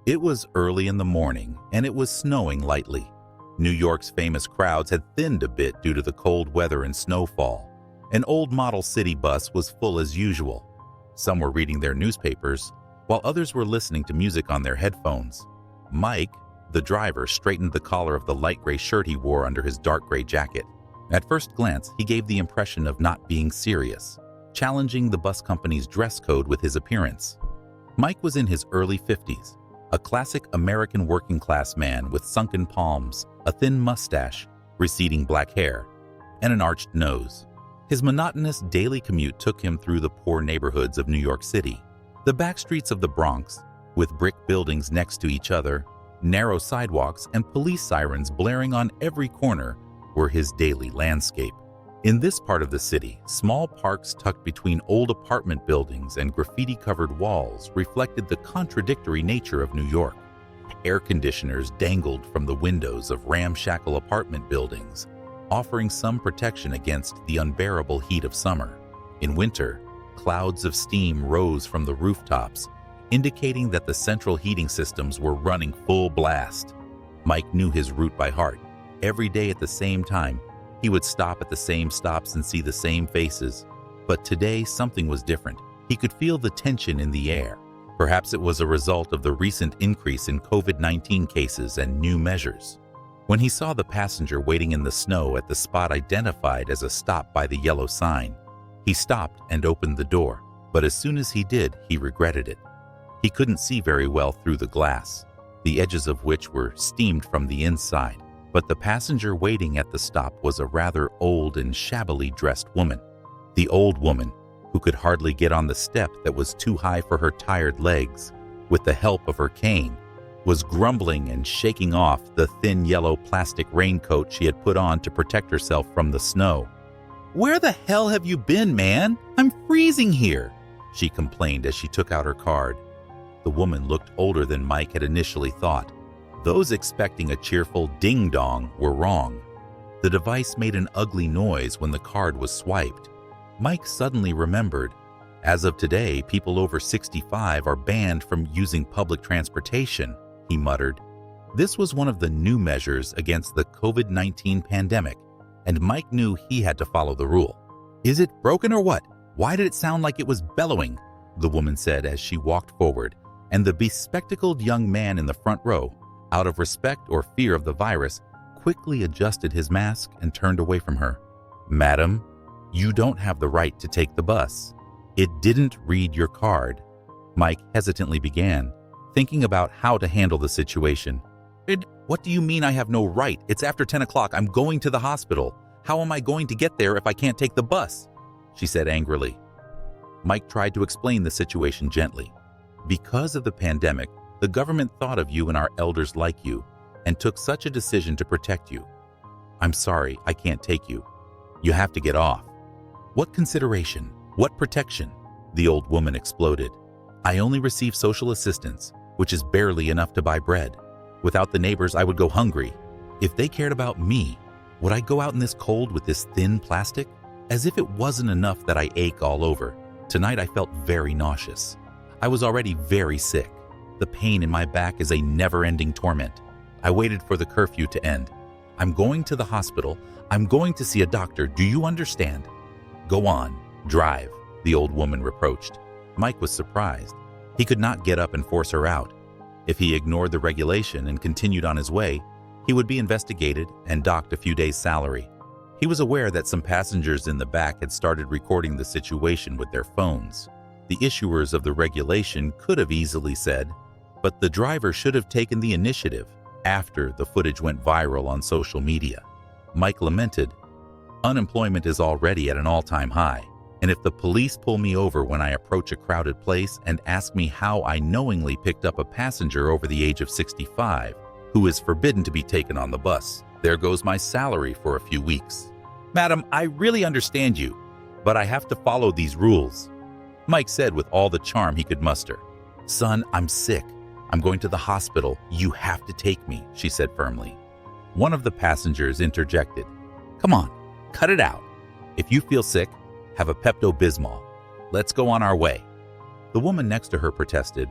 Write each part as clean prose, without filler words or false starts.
It was early in the morning, and it was snowing lightly. New York's famous crowds had thinned a bit due to the cold weather and snowfall. An old model city bus was full as usual. Some were reading their newspapers, while others were listening to music on their headphones. Mike, the driver, straightened the collar of the light gray shirt he wore under his dark gray jacket. At first glance, he gave the impression of not being serious, challenging the bus company's dress code with his appearance. Mike was in his early 50s, a classic American working-class man with sunken palms, a thin mustache, receding black hair, and an arched nose. His monotonous daily commute took him through the poor neighborhoods of New York City. The back streets of the Bronx, with brick buildings next to each other, narrow sidewalks, and police sirens blaring on every corner, were his daily landscape. In this part of the city, small parks tucked between old apartment buildings and graffiti-covered walls reflected the contradictory nature of New York. Air conditioners dangled from the windows of ramshackle apartment buildings, offering some protection against the unbearable heat of summer. In winter, clouds of steam rose from the rooftops, indicating that the central heating systems were running full blast. Mike knew his route by heart. Every day at the same time, he would stop at the same stops and see the same faces. But today, something was different. He could feel the tension in the air. Perhaps it was a result of the recent increase in COVID-19 cases and new measures. When he saw the passenger waiting in the snow at the spot identified as a stop by the yellow sign, he stopped and opened the door. But as soon as he did, he regretted it. He couldn't see very well through the glass, the edges of which were steamed from the inside. But the passenger waiting at the stop was a rather old and shabbily dressed woman. The old woman, who could hardly get on the step that was too high for her tired legs, with the help of her cane, was grumbling and shaking off the thin yellow plastic raincoat she had put on to protect herself from the snow. "Where the hell have you been, man? I'm freezing here," she complained as she took out her card. The woman looked older than Mike had initially thought. Those expecting a cheerful ding-dong were wrong. The device made an ugly noise when the card was swiped. Mike suddenly remembered, as of today, people over 65 are banned from using public transportation, he muttered. This was one of the new measures against the COVID-19 pandemic, and Mike knew he had to follow the rule. "Is it broken or what? Why did it sound like it was bellowing?" the woman said as she walked forward, and the bespectacled young man in the front row, out of respect or fear of the virus, quickly adjusted his mask and turned away from her. "Madam, you don't have the right to take the bus. It didn't read your card," Mike hesitantly began, thinking about how to handle the situation. What do you mean I have no right? It's after 10 o'clock. I'm going to the hospital. How am I going to get there if I can't take the bus?" she said angrily. Mike tried to explain the situation gently. Because of the pandemic, the government thought of you and our elders like you and took such a decision to protect you. "I'm sorry, I can't take you. You have to get off." "What consideration? What protection?" the old woman exploded. "I only receive social assistance, which is barely enough to buy bread. Without the neighbors, I would go hungry. If they cared about me, would I go out in this cold with this thin plastic? As if it wasn't enough that I ache all over. Tonight I felt very nauseous. I was already very sick. The pain in my back is a never-ending torment. I waited for the curfew to end. I'm going to the hospital. I'm going to see a doctor. Do you understand?" "Go on, drive," the old woman reproached. Mike was surprised. He could not get up and force her out. If he ignored the regulation and continued on his way, he would be investigated and docked a few days' salary. He was aware that some passengers in the back had started recording the situation with their phones. The issuers of the regulation could have easily said, but the driver should have taken the initiative after the footage went viral on social media. Mike lamented, "Unemployment is already at an all-time high, and if the police pull me over when I approach a crowded place and ask me how I knowingly picked up a passenger over the age of 65 who is forbidden to be taken on the bus, there goes my salary for a few weeks. Madam, I really understand you, but I have to follow these rules," Mike said with all the charm he could muster. "Son, I'm sick. I'm going to the hospital. You have to take me," she said firmly. One of the passengers interjected, "Come on, cut it out. If you feel sick, have a Pepto-Bismol. Let's go on our way." The woman next to her protested,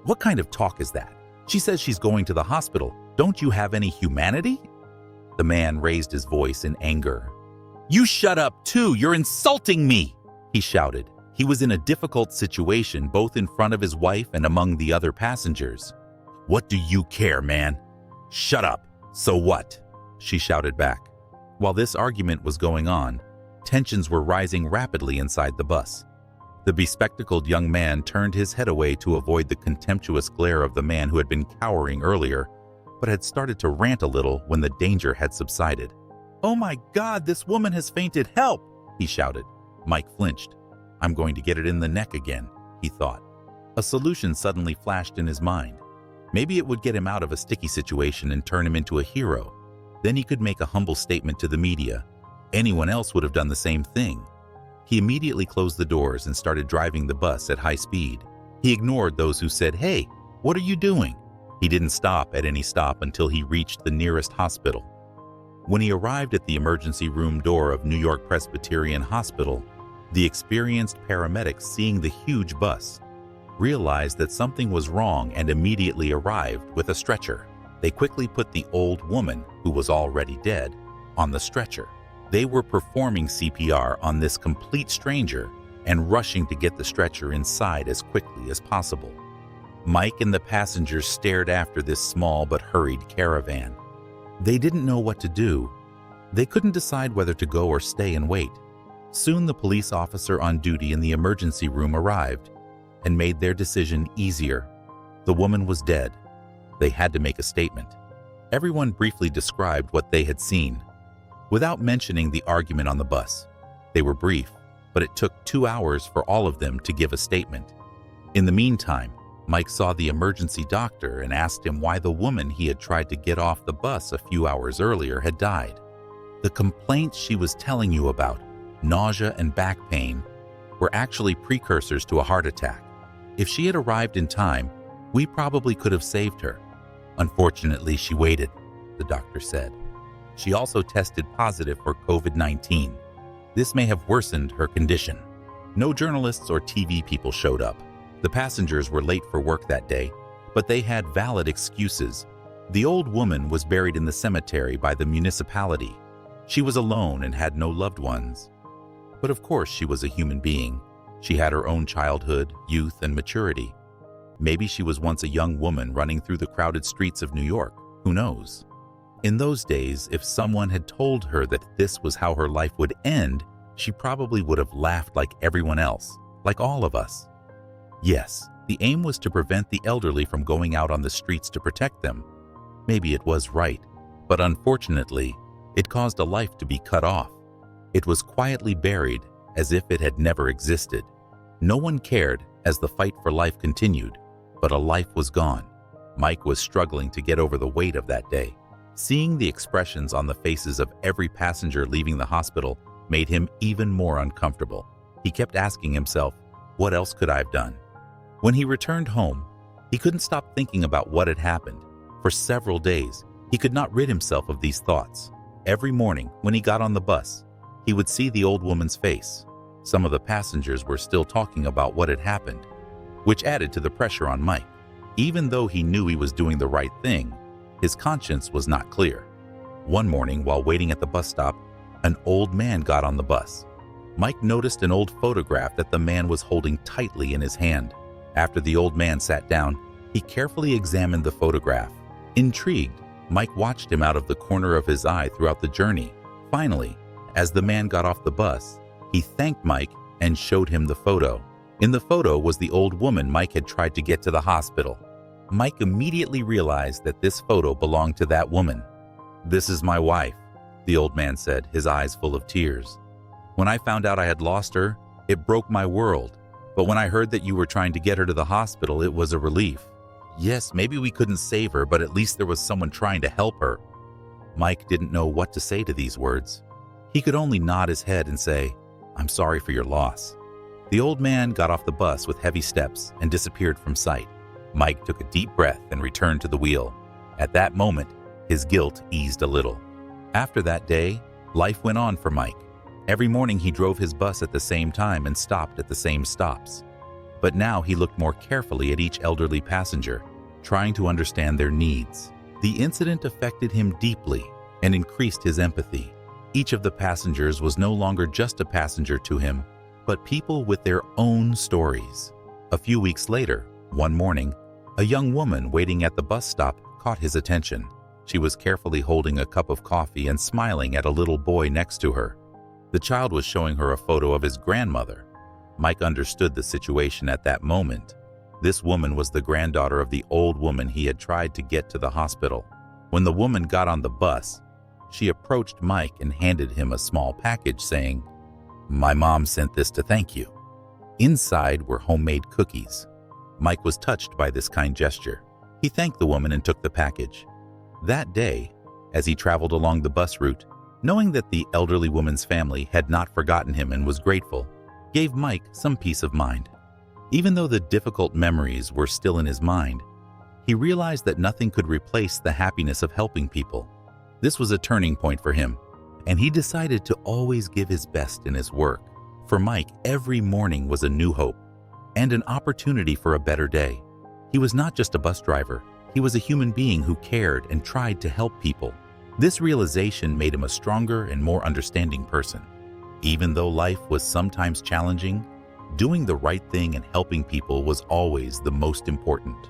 "What kind of talk is that? She says she's going to the hospital. Don't you have any humanity?" The man raised his voice in anger. "You shut up too! You're insulting me!" he shouted. He was in a difficult situation both in front of his wife and among the other passengers. "What do you care, man?" "Shut up! So what?" she shouted back. While this argument was going on, tensions were rising rapidly inside the bus. The bespectacled young man turned his head away to avoid the contemptuous glare of the man who had been cowering earlier, but had started to rant a little when the danger had subsided. "Oh my God, this woman has fainted! Help!" he shouted. Mike flinched. "I'm going to get it in the neck again," he thought. A solution suddenly flashed in his mind. Maybe it would get him out of a sticky situation and turn him into a hero. Then he could make a humble statement to the media. Anyone else would have done the same thing. He immediately closed the doors and started driving the bus at high speed. He ignored those who said, "Hey, what are you doing?" He didn't stop at any stop until he reached the nearest hospital. When he arrived at the emergency room door of New York Presbyterian Hospital, the experienced paramedics, seeing the huge bus, realized that something was wrong and immediately arrived with a stretcher. They quickly put the old woman, who was already dead, on the stretcher. They were performing CPR on this complete stranger and rushing to get the stretcher inside as quickly as possible. Mike and the passengers stared after this small but hurried caravan. They didn't know what to do. They couldn't decide whether to go or stay and wait. Soon the police officer on duty in the emergency room arrived and made their decision easier. The woman was dead. They had to make a statement. Everyone briefly described what they had seen, without mentioning the argument on the bus. They were brief, but it took 2 hours for all of them to give a statement. In the meantime, Mike saw the emergency doctor and asked him why the woman he had tried to get off the bus a few hours earlier had died. The complaints she was telling you about, nausea and back pain, were actually precursors to a heart attack. If she had arrived in time, we probably could have saved her. Unfortunately, she waited, the doctor said. She also tested positive for COVID-19. This may have worsened her condition. No journalists or TV people showed up. The passengers were late for work that day, but they had valid excuses. The old woman was buried in the cemetery by the municipality. She was alone and had no loved ones. But of course she was a human being. She had her own childhood, youth, and maturity. Maybe she was once a young woman running through the crowded streets of New York. Who knows? In those days, if someone had told her that this was how her life would end, she probably would have laughed like everyone else, like all of us. Yes, the aim was to prevent the elderly from going out on the streets to protect them. Maybe it was right, but unfortunately, it caused a life to be cut off. It was quietly buried as if it had never existed. No one cared as the fight for life continued, but a life was gone. Mike was struggling to get over the weight of that day. Seeing the expressions on the faces of every passenger leaving the hospital made him even more uncomfortable. He kept asking himself, what else could I have done? When he returned home, he couldn't stop thinking about what had happened. For several days, he could not rid himself of these thoughts. Every morning, when he got on the bus, he would see the old woman's face. Some of the passengers were still talking about what had happened, which added to the pressure on Mike. Even though he knew he was doing the right thing, his conscience was not clear. One morning, while waiting at the bus stop, an old man got on the bus. Mike noticed an old photograph that the man was holding tightly in his hand. After the old man sat down, he carefully examined the photograph. Intrigued, Mike watched him out of the corner of his eye throughout the journey. Finally, as the man got off the bus, he thanked Mike and showed him the photo. In the photo was the old woman Mike had tried to get to the hospital. Mike immediately realized that this photo belonged to that woman. "This is my wife," the old man said, his eyes full of tears. "When I found out I had lost her, it broke my world. But when I heard that you were trying to get her to the hospital, it was a relief. Yes, maybe we couldn't save her, but at least there was someone trying to help her." Mike didn't know what to say to these words. He could only nod his head and say, "I'm sorry for your loss." The old man got off the bus with heavy steps and disappeared from sight. Mike took a deep breath and returned to the wheel. At that moment, his guilt eased a little. After that day, life went on for Mike. Every morning he drove his bus at the same time and stopped at the same stops. But now he looked more carefully at each elderly passenger, trying to understand their needs. The incident affected him deeply and increased his empathy. Each of the passengers was no longer just a passenger to him, but people with their own stories. A few weeks later, one morning, a young woman waiting at the bus stop caught his attention. She was carefully holding a cup of coffee and smiling at a little boy next to her. The child was showing her a photo of his grandmother. Mike understood the situation at that moment. This woman was the granddaughter of the old woman he had tried to get to the hospital. When the woman got on the bus, she approached Mike and handed him a small package saying, "My mom sent this to thank you." Inside were homemade cookies. Mike was touched by this kind gesture. He thanked the woman and took the package. That day, as he traveled along the bus route, knowing that the elderly woman's family had not forgotten him and was grateful, gave Mike some peace of mind. Even though the difficult memories were still in his mind, he realized that nothing could replace the happiness of helping people. This was a turning point for him, and he decided to always give his best in his work. For Mike, every morning was a new hope and an opportunity for a better day. He was not just a bus driver, he was a human being who cared and tried to help people. This realization made him a stronger and more understanding person. Even though life was sometimes challenging, doing the right thing and helping people was always the most important.